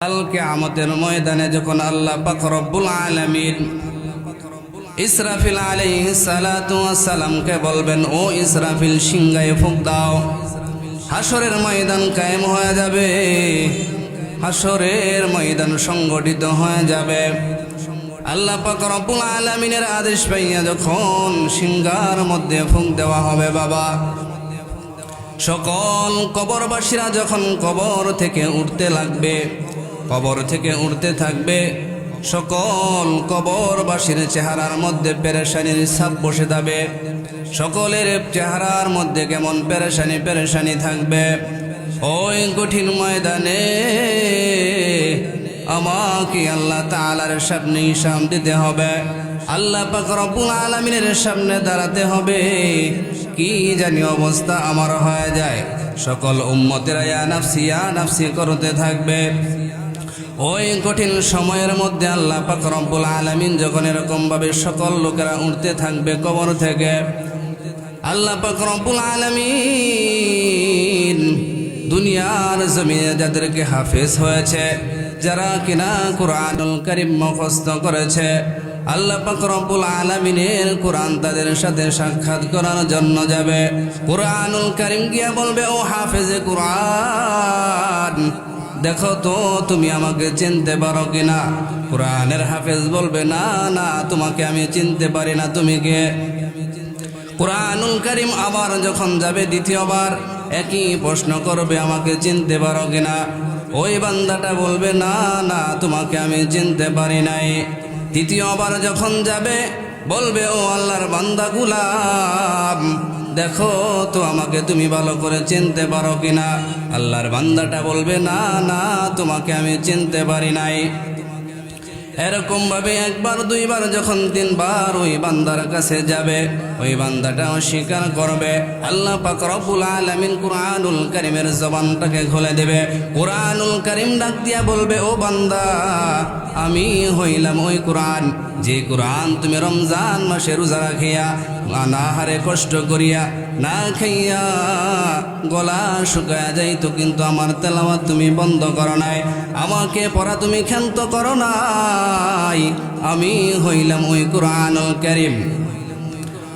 কাল কিয়ামতের ময়দানে যখন আল্লাহ পাক রব্বুল আলামিন ইসরাফিল আলাইহিস সালাতু ওয়াস সালামকে বলবেন, ও ইসরাফিল সিংহায় ফুঁক দাও। হাসরের ময়দান কায়েম হয়ে যাবে, হাসরের ময়দান সংগঠিত হয়ে যাবে। আল্লাহ পাক রব্বুল আলামিনের আদেশ পাইয়া যখন সিংহার মধ্যে ফুঁক দেওয়া হবে, বাবা সকল কবরবাসীরা যখন কবর থেকে উঠতে লাগবে, কবর থেকে উঠতে থাকবে, সকল কবরবাসীর চেহারার মধ্যে পেরেশানির ছাপ বসে যাবে। সকলের চেহারার মধ্যে কেমন পেরেশানি পেরেশানি থাকবে। ওই কঠিন ময়দানে আমাকে আল্লাহ তাআলার সামনে হিসাব দিতে হবে, আল্লাহ পাক রব্বুল আলামিনের সামনে দাঁড়াতে হবে। কি জানি অবস্থা আমার হয়ে যায়। সকল উম্মতেরা ইয়া নাফসি করতে থাকবে। ওই কঠিন সময়ের মধ্যে আল্লাহ পাক রব্বুল আলামিন যখন এরকম ভাবে সকল লোকেরা উঠতে থাকবে কবর থেকে, আল্লাহ পাক রব্বুল আলামিন দুনিয়ার জমিনে যাদেরকে হাফেজ হয়েছে, যারা কিনা কুরআনুল কারীম মুখস্থ করেছে, আল্লাহ পাক রব্বুল আলামিনের কুরআন তাদের সাথে সাক্ষাৎ করার জন্য যাবে। কুরআনুল কারীম গিয়া বলবে, ও হাফেজে কুরআন, দেখো তো তুমি আমাকে চিনতে পারো কিনা। কুরআনের হাফেজ বলবে, না না, তোমাকে আমি চিনতে পারি না, তুমি কে। কুরআনুল কারীম আবার যখন যাবে দ্বিতীয়বার একই প্রশ্ন করবে, আমাকে চিনতে পারো কিনা। ওই বান্দাটা বলবে, না না, তোমাকে আমি চিনতে পারি নাই। তৃতীয়বার যখন যাবে বলবে, ও আল্লাহর বান্দা গুলাম, দেখো তো আমাকে তুমি ভালো করে চিনতে পারো কিনা। আল্লাহর বান্দাটা বলবে, না না, তোমাকে আমি চিনতে পারি নাই। এরকম ভাবে একবার দুইবার যখন তিনবার ওই বান্দার কাছে যাবে, ওই বান্দাটা অস্বীকার করবে। আল্লাহ পাক রব্বুল আলামিন কুরআনুল কারীমের জবানটাকে খুলে দেবে। কুরআনুল কারীম ডাক দিয়া বলবে, ও বান্দা, আমি হইলাম ওই কুরআন, যে কুরআন তুমি রমজান মাসে রোজা রাখিয়া অনাহারে কষ্ট করিয়া না খাইয়া গলা শুকায়া যাইতো, কিন্তু আমার তেলাওয়াত তুমি বন্ধ করো নাই, আমাকে পড়া তুমি ক্ষান্ত করো নাই। আমি হইলাম ওই কুরআনুল কারীম।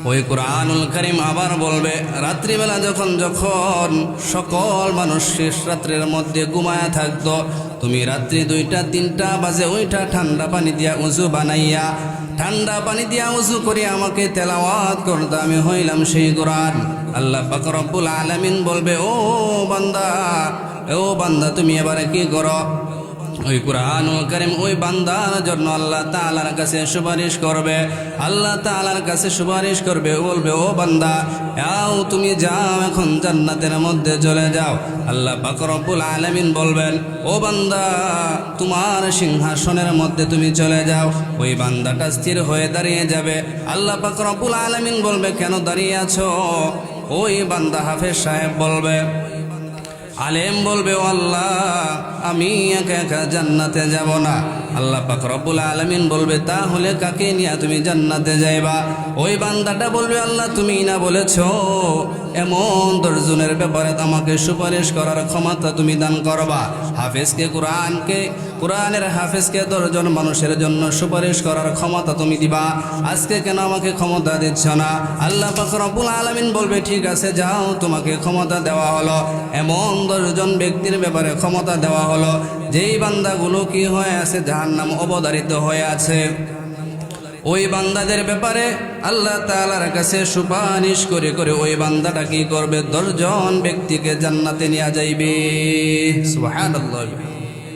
ওই কুরআনুল কারীম আবার বলবে, রাত্রিবেলা যখন যখন সকল মানুষ শেষ রাত্রের মধ্যে ঘুমায়া থাকতো, তুমি রাত্রি 2টা-3টা বাজে ওইটা ঠান্ডা পানি দিয়া উযু বানাইয়া, ঠান্ডা পানি দিয়া উযু করে আমাকে তেলাওয়াত করতে, আমি হইলাম সেই কুরআন। আল্লাহ পাক রব্বুল আলামিন বলবে, ও বান্দা, তুমি এবারে কি করো। ওই কুরআনুল কারীম ওই বান্দার জন্য আল্লাহ তাআলার কাছে সুপারিশ করবে। আল্লাহ তাআলার কাছে সুপারিশ করবে, বলবে, ও বান্দা, তুমি যাও, এখন জান্নাতের মধ্যে চলে যাও। আল্লাহ পাক রব্বুল আলামিন বলবেন, ও বান্দা, তোমার সিংহাসনের মধ্যে তুমি চলে যাও। ওই বান্দাটা স্থির হয়ে দাঁড়িয়ে যাবে। আল্লাহ পাক রব্বুল আলামিন বলবে, কেন দাঁড়িয়ে আছো। ওই বান্দা হাফেজ সাহেব বলবে, আলেম বলবে, ও আল্লাহ, আমি একা একা জান্নাতে যাব না। আল্লাহ পাক রব্বুল আলামিন বলবে, তাহলে কাকে নিয়ে তুমি জান্নাতে যাইবা। ওই বান্দাটা বলবে, আল্লাহ, তুমি না বলেছো এমন 10 জনের ব্যাপারে আমাকে সুপারিশ করার ক্ষমতা তুমি দান করবা। হাফেজকে কুরআনের হাফেজকে 10 জন মানুষের জন্য সুপারিশ করার ক্ষমতা তুমি দিবা, আজকে কেন আমাকে ক্ষমতা দিচ্ছ না। আল্লাহ পাক রব্বুল আলামিন বলবে, ঠিক আছে, যাও, তোমাকে ক্ষমতা দেওয়া হলো। এমন 10 জন ব্যক্তির ব্যাপারে ক্ষমতা দেওয়া হলো, যেই বান্দাগুলো কি হয়ে আছে, জাহান্নাম অবধারিত হয়ে আছে। ওই বান্দাদের ব্যাপারে আল্লাহ তাআলার কাছে সুপারিশ করে করে ওই বান্দাটা কি করবে, 10 জন ব্যক্তিকে জান্নাতে নিয়ে যাইবে। সুবহানাল্লাহ।